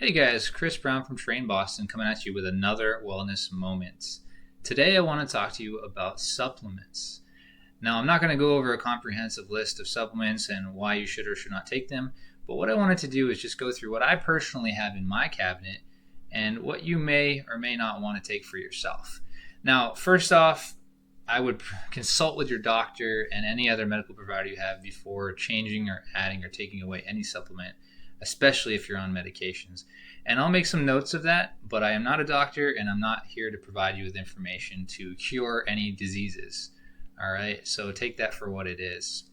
Hey guys, Chris Brown from Train Boston coming at you with another wellness moment. Today I want to talk to you about supplements. Now, I'm not going to go over a comprehensive list of supplements and why you should or should not take them, but what I wanted to do is just go through what I personally have in my cabinet and what you may or may not want to take for yourself. Now, first off, I would consult with your doctor and any other medical provider you have before changing or adding or taking away any supplement, especially if you're on medications. And I'll make some notes of that, but I am not a doctor and I'm not here to provide you with information to cure any diseases. All right, so take that for what it is.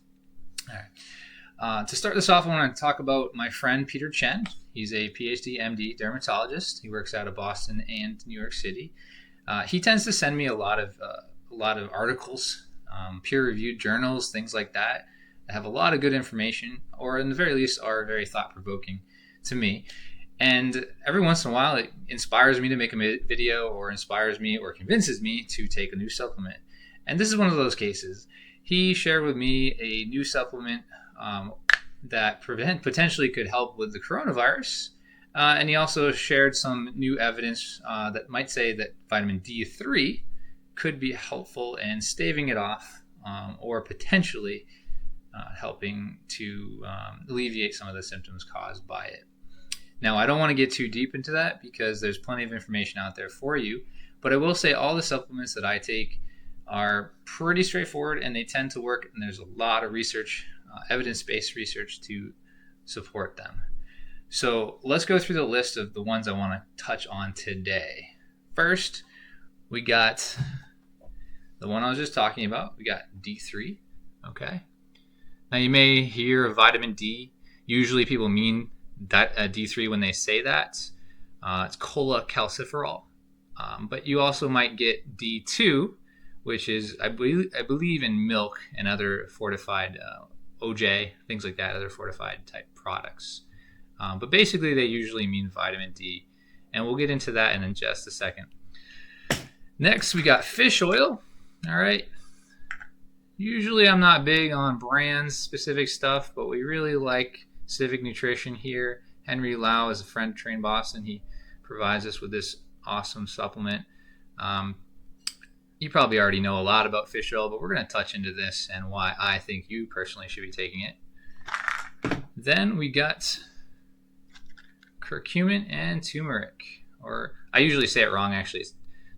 All right. To start this off, I want to talk about my friend Peter Chien. He's a PhD MD dermatologist. He works out of Boston and New York City. He tends to send me a lot of articles, peer-reviewed journals, things like that have a lot of good information, or in the very least are very thought-provoking to me. And every once in a while, it inspires me to make a video, or inspires me or convinces me to take a new supplement. And this is one of those cases. He shared with me a new supplement that potentially could help with the coronavirus. And he also shared some new evidence that might say that vitamin D3 could be helpful in staving it off, or potentially helping to alleviate some of the symptoms caused by it. Now, I don't want to get too deep into that because there's plenty of information out there for you, but I will say all the supplements that I take are pretty straightforward and they tend to work, and there's a lot of research, evidence-based research to support them. So let's go through the list of the ones I want to touch on today. First, we got the one I was just talking about. We got D3, okay? Now, you may hear of vitamin D. Usually people mean that D3 when they say that. It's Cholecalciferol. But you also might get D2, which is, I believe in milk and other fortified OJ, things like that, other fortified type products. But basically, they usually mean vitamin D. And we'll get into that in just a second. Next, we got fish oil. All right. Usually I'm not big on brands specific stuff, but we really like Civic Nutrition here. Henry Lau is a friend of Train Boston. He provides us with this awesome supplement. You probably already know a lot about fish oil, but we're going to touch into this and why I think you personally should be taking it. Then we got curcumin and turmeric, or I usually say it wrong, actually. It's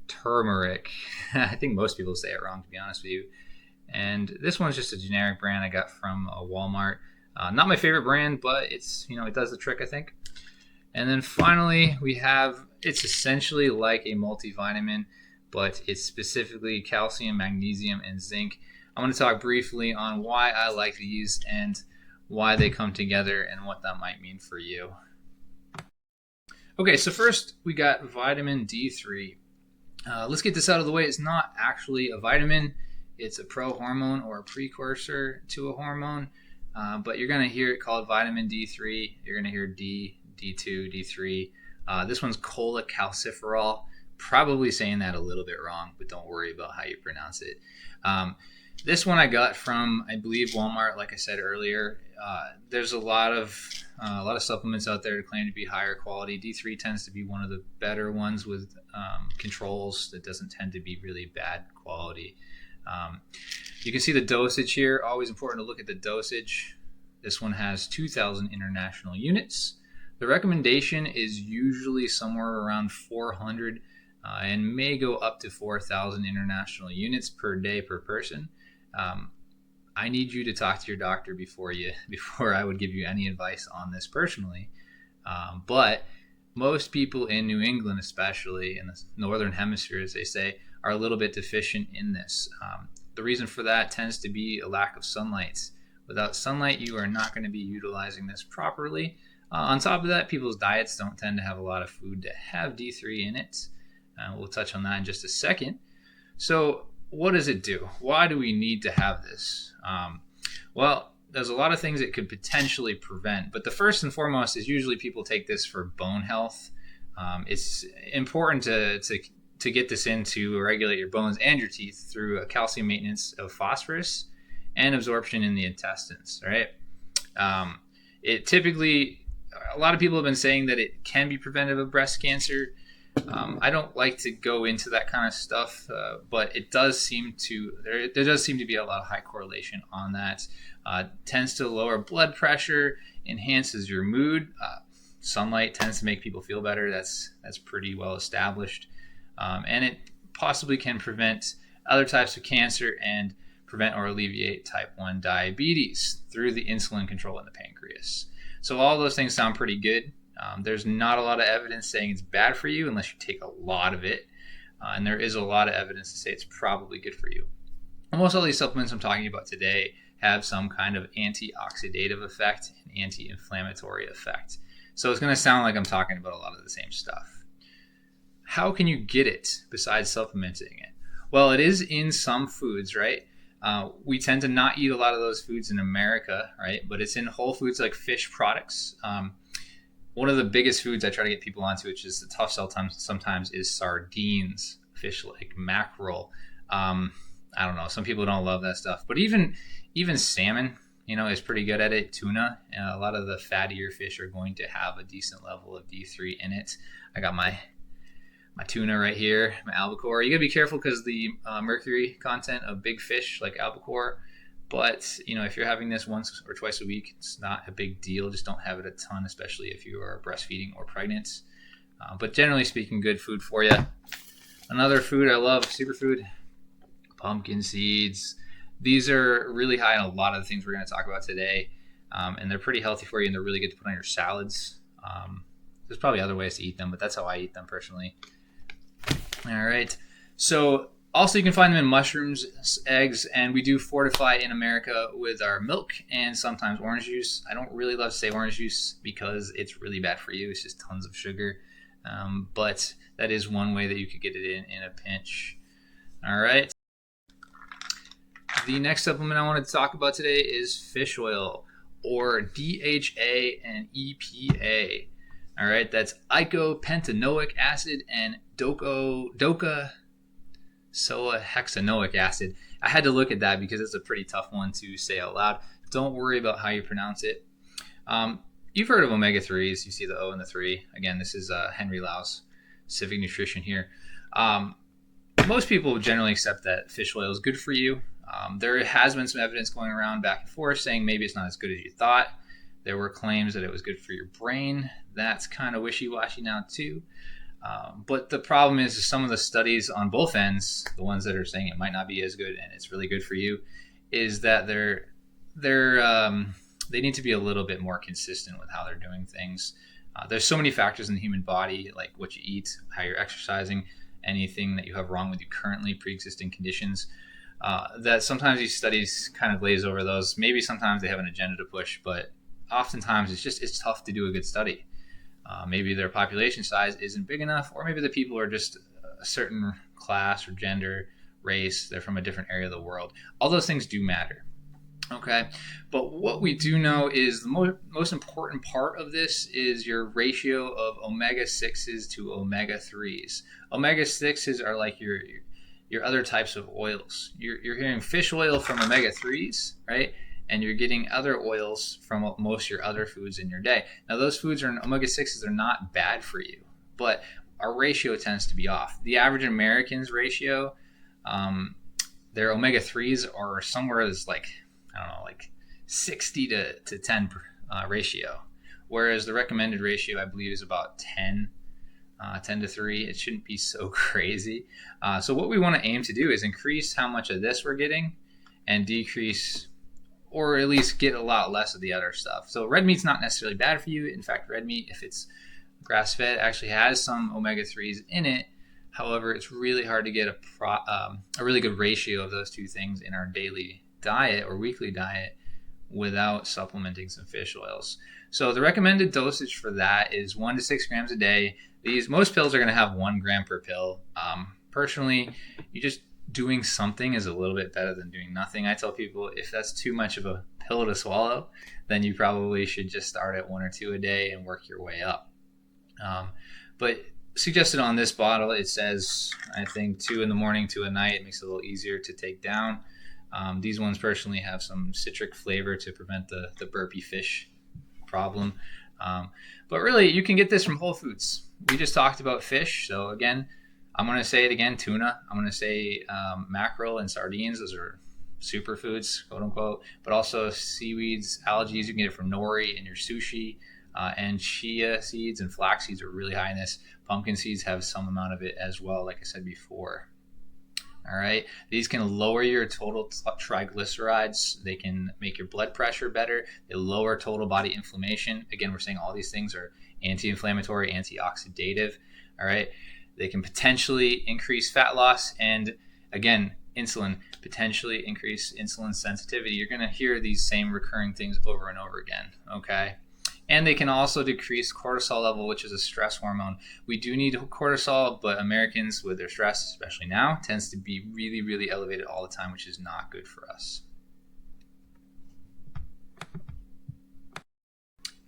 turmeric. I think most people say it wrong, to be honest with you. And this one's just a generic brand I got from Walmart. Not my favorite brand, but it's, it does the trick, I think. And then finally, we have, it's essentially like a multivitamin, but it's specifically calcium, magnesium, and zinc. I'm going to talk briefly on why I like these and why they come together and what that might mean for you. Okay, so first we got vitamin D3. Let's get this out of the way. It's not actually a vitamin. It's a prohormone or a precursor to a hormone, but you're going to hear it called vitamin D3. You're going to hear D, D2, D3. This one's cholecalciferol. Probably saying that a little bit wrong, but don't worry about how you pronounce it. This one I got from, I believe, Walmart. Like I said earlier, there's a lot of supplements out there that claim to be higher quality. D3 tends to be one of the better ones with controls that doesn't tend to be really bad quality. You can see the dosage here. Always important to look at the dosage. This one has 2,000 international units. The recommendation is usually somewhere around 400 and may go up to 4,000 international units per day per person. I need you to talk to your doctor before I would give you any advice on this personally. But most people in New England, especially in the northern hemisphere, as they say, are a little bit deficient in this. The reason for that tends to be a lack of sunlight. Without sunlight, you are not going to be utilizing this properly. On top of that, people's diets don't tend to have a lot of food that have D3 in it. We'll touch on that in just a second. So what does it do? Why do we need to have this? Well, there's a lot of things it could potentially prevent, but the first and foremost is usually people take this for bone health. It's important to get this in to regulate your bones and your teeth through a calcium maintenance of phosphorus and absorption in the intestines, right? It typically a lot of people have been saying that it can be preventive of breast cancer. I don't like to go into that kind of stuff, but it does seem to there does seem to be a lot of high correlation on that. Tends to lower blood pressure, enhances your mood. Sunlight tends to make people feel better. That's pretty well established, and it possibly can prevent other types of cancer and prevent or alleviate type 1 diabetes through the insulin control in the pancreas. So all those things sound pretty good. There's not a lot of evidence saying it's bad for you unless you take a lot of it. And there is a lot of evidence to say it's probably good for you. Almost all these supplements I'm talking about today have some kind of antioxidative effect and anti-inflammatory effect. So it's going to sound like I'm talking about a lot of the same stuff. How can you get it besides supplementing it? Well, it is in some foods, right? We tend to not eat a lot of those foods in America, right? But it's in whole foods like fish products. One of the biggest foods I try to get people onto, which is the tough sell sometimes, is sardines, fish like mackerel. I don't know. Some people don't love that stuff, but even salmon, is pretty good at it. Tuna, a lot of the fattier fish are going to have a decent level of D3 in it. I got my tuna right here, my albacore. You gotta be careful because the mercury content of big fish like albacore. But, if you're having this once or twice a week, it's not a big deal. Just don't have it a ton, especially if you are breastfeeding or pregnant. But generally speaking, good food for you. Another food I love, superfood, pumpkin seeds. These are really high in a lot of the things we're going to talk about today. And they're pretty healthy for you, and they're really good to put on your salads. There's probably other ways to eat them, but that's how I eat them personally. All right. So also, you can find them in mushrooms, eggs, and we do fortify in America with our milk and sometimes orange juice. I don't really love to say orange juice because it's really bad for you. It's just tons of sugar. But that is one way that you could get it in a pinch. All right. The next supplement I wanted to talk about today is fish oil, or DHA and EPA. All right. That's Eicopentanoic acid and docosohexanoic acid. I had to look at that because it's a pretty tough one to say out loud. Don't worry about how you pronounce it. You've heard of omega-3s. You see the O and the 3. Again, this is Henry Lau's Civic Nutrition here. Most people generally accept that fish oil is good for you. There has been some evidence going around back and forth saying maybe it's not as good as you thought. There were claims that it was good for your brain. That's kind of wishy-washy now too. But the problem is some of the studies on both ends, the ones that are saying it might not be as good and it's really good for you, is that they need to be a little bit more consistent with how they're doing things. There's so many factors in the human body, like what you eat, how you're exercising, anything that you have wrong with you currently, pre-existing conditions, that sometimes these studies kind of glaze over those. Maybe sometimes they have an agenda to push, but oftentimes it's tough to do a good study. Maybe their population size isn't big enough, or maybe the people are just a certain class or gender, race, they're from a different area of the world. All those things do matter. Okay, but what we do know is the most important part of this is your ratio of omega-6s to omega-3s. Omega-6s are like your other types of oils. You're hearing fish oil from omega-3s, right? And you're getting other oils from most of your other foods in your day. Now, those foods are omega-6s are not bad for you, but our ratio tends to be off. The average American's ratio, their omega-3s are somewhere as like 60 to 10 ratio, whereas the recommended ratio, I believe, is about 10 to 3. It shouldn't be so crazy. So what we want to aim to do is increase how much of this we're getting and decrease, or at least get a lot less of the other stuff. So red meat's not necessarily bad for you. In fact, red meat, if it's grass-fed, actually has some omega-3s in it. However, it's really hard to get a really good ratio of those two things in our daily diet or weekly diet without supplementing some fish oils. So the recommended dosage for that is 1 to 6 grams a day. Most pills are going to have 1 gram per pill. Personally, you just doing something is a little bit better than doing nothing. I tell people if that's too much of a pill to swallow, then you probably should just start at 1 or 2 a day and work your way up. But suggested on this bottle, it says, I think 2 in the morning, 2 at night. It makes it a little easier to take down. These ones personally have some citric flavor to prevent the burpy fish problem. But really, you can get this from Whole Foods. We just talked about fish. So again, I'm going to say it again, tuna. I'm going to say mackerel and sardines. Those are superfoods, quote unquote. But also seaweeds, algae. You can get it from nori in your sushi. And chia seeds and flax seeds are really high in this. Pumpkin seeds have some amount of it as well, like I said before. All right, these can lower your total triglycerides. They can make your blood pressure better. They lower total body inflammation. Again, we're saying all these things are anti-inflammatory, anti-oxidative. All right, they can potentially increase fat loss, and again, insulin, potentially increase insulin sensitivity. You're going to hear these same recurring things over and over again. Okay. And they can also decrease cortisol level, which is a stress hormone. We do need cortisol, but Americans with their stress, especially now, tends to be really, really elevated all the time, which is not good for us.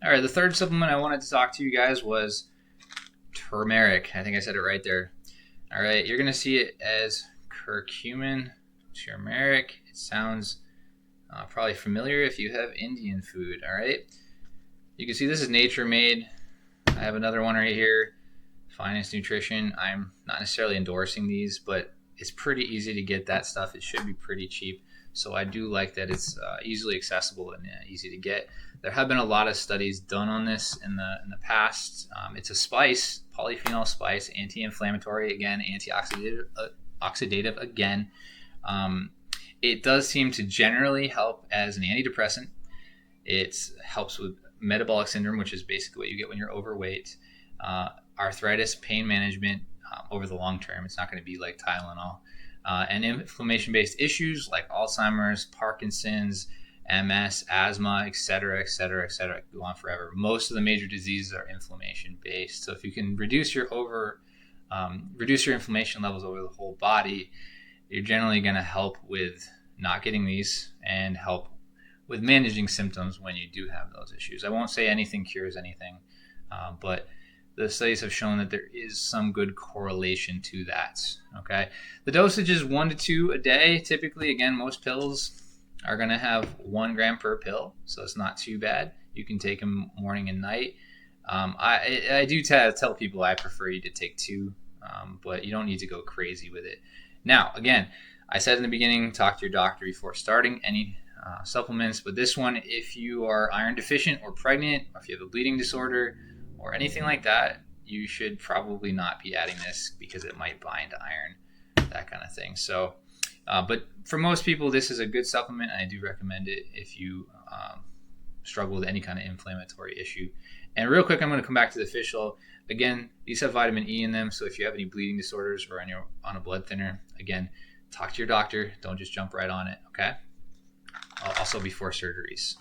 All right, the third supplement I wanted to talk to you guys was turmeric. I think I said it right there. All right, you're going to see it as curcumin, turmeric. It sounds probably familiar if you have Indian food, all right? You can see this is nature made. I have another one right here, Finest Nutrition. I'm not necessarily endorsing these, but it's pretty easy to get that stuff. It should be pretty cheap. So I do like that it's easily accessible and easy to get. There have been a lot of studies done on this in the past. It's a spice, polyphenol spice, anti-inflammatory again, antioxidative again. It does seem to generally help as an antidepressant. It helps with metabolic syndrome, which is basically what you get when you're overweight, arthritis, pain management over the long term. It's not going to be like Tylenol. And inflammation-based issues like Alzheimer's, Parkinson's, MS, asthma, etc., etc., etc. Go on forever. Most of the major diseases are inflammation-based. So if you can reduce your inflammation levels over the whole body, you're generally going to help with not getting these and help with managing symptoms when you do have those issues. I won't say anything cures anything, but the studies have shown that there is some good correlation to that. Okay, the dosage is 1 to 2 a day. Typically, again, most pills are going to have 1 gram per pill, so it's not too bad. You can take them morning and night. I do tell people I prefer you to take 2, but you don't need to go crazy with it. Now, again, I said in the beginning, talk to your doctor before starting any supplements, but this one, if you are iron deficient or pregnant, or if you have a bleeding disorder or anything like that, you should probably not be adding this because it might bind iron, that kind of thing. So, but for most people, this is a good supplement, and I do recommend it if you struggle with any kind of inflammatory issue. And real quick, I'm going to come back to the fish oil. Again, these have vitamin E in them, so if you have any bleeding disorders or you're on a blood thinner, again, talk to your doctor. Don't just jump right on it, okay? Also before surgeries.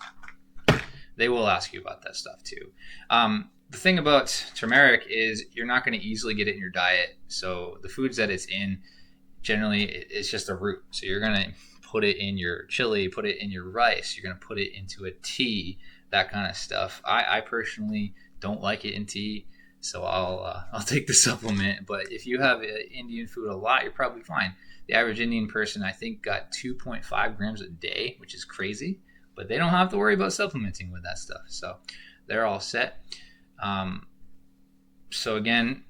They will ask you about that stuff too. The thing about turmeric is you're not going to easily get it in your diet. So the foods that it's in, generally it's just a root. So you're going to put it in your chili, put it in your rice. You're going to put it into a tea, that kind of stuff. I personally don't like it in tea, so I'll take the supplement. But if you have Indian food a lot, you're probably fine. The average Indian person, I think, got 2.5 grams a day, which is crazy, but they don't have to worry about supplementing with that stuff. So they're all set. So again,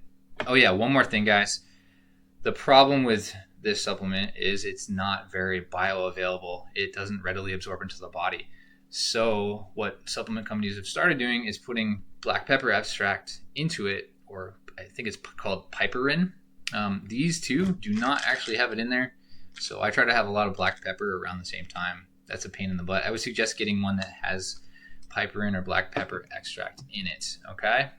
oh yeah, one more thing, guys. The problem with this supplement is it's not very bioavailable. It doesn't readily absorb into the body. So what supplement companies have started doing is putting black pepper extract into it, or I think it's called piperine. These two do not actually have it in there, so I try to have a lot of black pepper around the same time. That's a pain in the butt. I would suggest getting one that has piperine or black pepper extract in it, okay?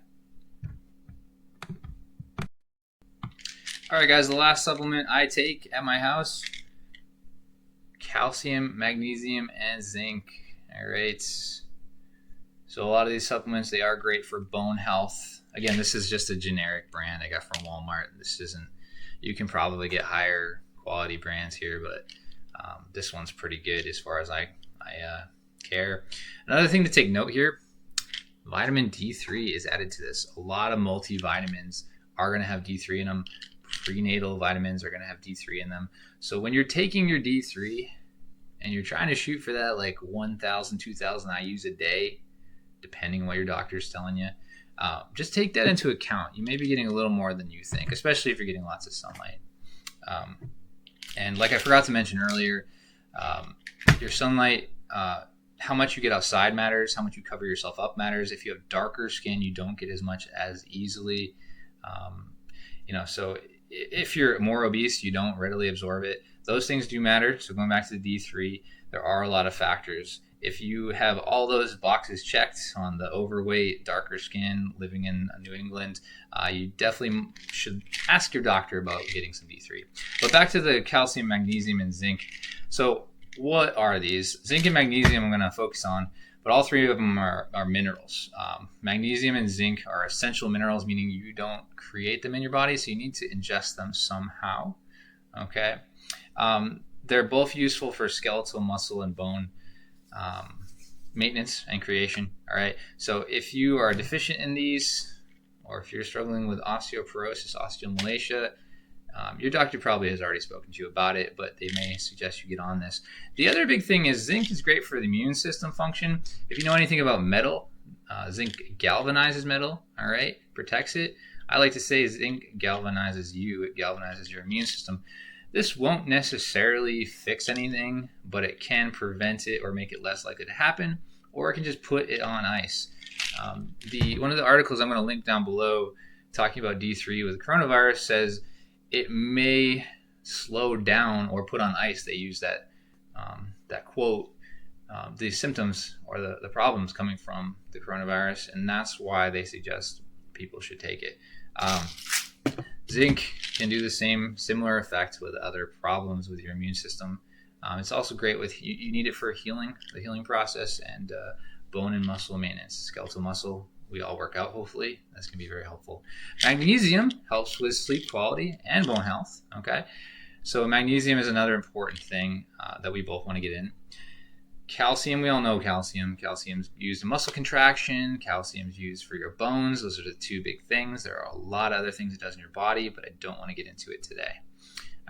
All right, guys, the last supplement I take at my house, calcium, magnesium, and zinc. All right. So a lot of these supplements, they are great for bone health. Again, this is just a generic brand I got from Walmart. This isn't, you can probably get higher quality brands here, but this one's pretty good as far as I care. Another thing to take note here, vitamin D3 is added to this. A lot of multivitamins are going to have D3 in them. Prenatal vitamins are going to have D3 in them. So when you're taking your D3 and you're trying to shoot for that like 1,000, 2,000 IUs a day, depending on what your doctor is telling you. Just take that into account. You may be getting a little more than you think, especially if you're getting lots of sunlight. And like I forgot to mention earlier, your sunlight, how much you get outside matters. How much you cover yourself up matters. If you have darker skin, you don't get as much as easily. So if you're more obese, you don't readily absorb it. Those things do matter. So going back to the D3, there are a lot of factors. If you have all those boxes checked on the overweight, darker skin, living in New England, you definitely should ask your doctor about getting some D3. But back to the calcium, magnesium, and zinc. So what are these? Zinc and magnesium I'm going to focus on, but all three of them are minerals. Magnesium and zinc are essential minerals, meaning you don't create them in your body, so you need to ingest them somehow. Okay? They're both useful for skeletal muscle and bone maintenance and creation. All right. So if you are deficient in these, or if you're struggling with osteoporosis, osteomalacia, your doctor probably has already spoken to you about it, but they may suggest you get on this. The other big thing is zinc is great for the immune system function. If you know anything about metal, zinc galvanizes metal. All right. Protects it. I like to say zinc galvanizes you. It galvanizes your immune system. This won't necessarily fix anything, but it can prevent it or make it less likely to happen, or it can just put it on ice. One of the articles I'm going to link down below talking about D3 with coronavirus says it may slow down or put on ice. They use that quote, the symptoms or the problems coming from the coronavirus, and that's why they suggest people should take it. Zinc can do the similar effect with other problems with your immune system. It's also great with you need it for healing, the healing process, and bone and muscle maintenance. Skeletal muscle, we all work out, hopefully. That's going to be very helpful. Magnesium helps with sleep quality and bone health. Okay, so magnesium is another important thing that we both want to get in. Calcium, we all know calcium. Calcium's used in muscle contraction. Calcium's used for your bones. Those are the two big things. There are a lot of other things it does in your body, but I don't want to get into it today.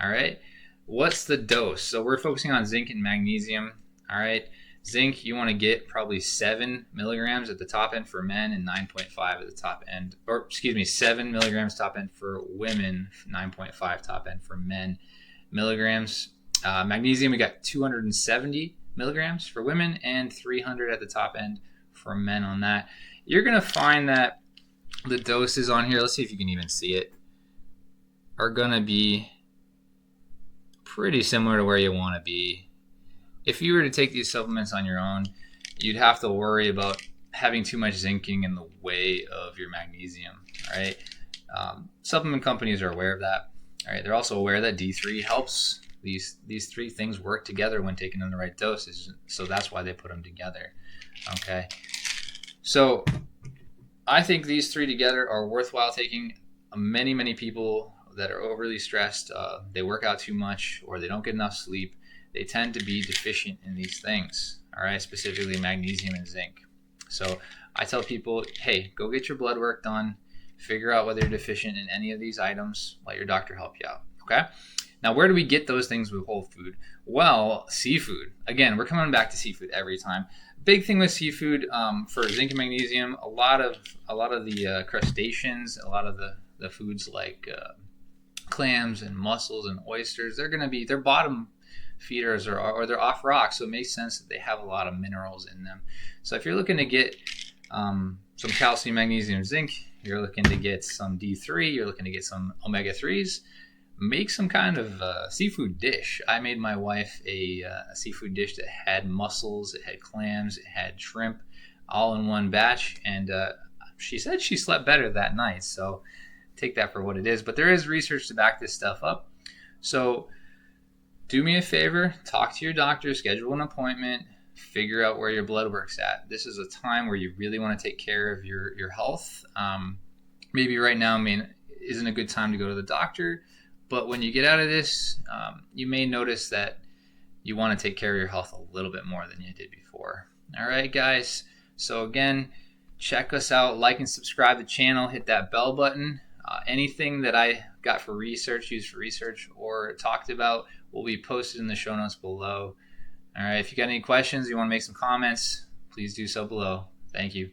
All right. What's the dose? So we're focusing on zinc and magnesium. All right. Zinc, you want to get probably 7 milligrams at the top end for men and 9.5 at the top end. 7 milligrams top end for women, 9.5 top end for men. Milligrams. Magnesium, we got 270 milligrams for women and 300 at the top end for men on that. You're going to find that the doses on here, let's see if you can even see it, are going to be pretty similar to where you want to be. If you were to take these supplements on your own, you'd have to worry about having too much zinking in the way of your magnesium, right? Supplement companies are aware of that. All right, they're also aware that D3 helps. These three things work together when taken in the right dosage, so that's why they put them together. Okay, so I think these three together are worthwhile taking. Many people that are overly stressed, they work out too much, or they don't get enough sleep, they tend to be deficient in these things. All right, specifically magnesium and zinc. So I tell people, hey, go get your blood work done, figure out whether you're deficient in any of these items, let your doctor help you out. Okay. Now, where do we get those things with whole food? Well, seafood. Again, we're coming back to seafood every time. Big thing with seafood for zinc and magnesium. A lot of the crustaceans, a lot of the foods like clams and mussels and oysters. They're bottom feeders or they're off rocks, so it makes sense that they have a lot of minerals in them. So if you're looking to get some calcium, magnesium, zinc, you're looking to get some D3, you're looking to get some omega-3s. Make some kind of seafood dish. I made my wife a seafood dish that had mussels, it had clams, it had shrimp, all in one batch, and she said she slept better that night, so take that for what it is. But there is research to back this stuff up. So do me a favor, talk to your doctor, schedule an appointment, figure out where your blood work's at. This is a time where you really want to take care of your health. Maybe right now isn't a good time to go to the doctor. But when you get out of this, you may notice that you want to take care of your health a little bit more than you did before. All right, guys. So again, check us out. Like and subscribe to the channel. Hit that bell button. Anything that I got for research, used for research, or talked about will be posted in the show notes below. All right. If you got any questions, you want to make some comments, please do so below. Thank you.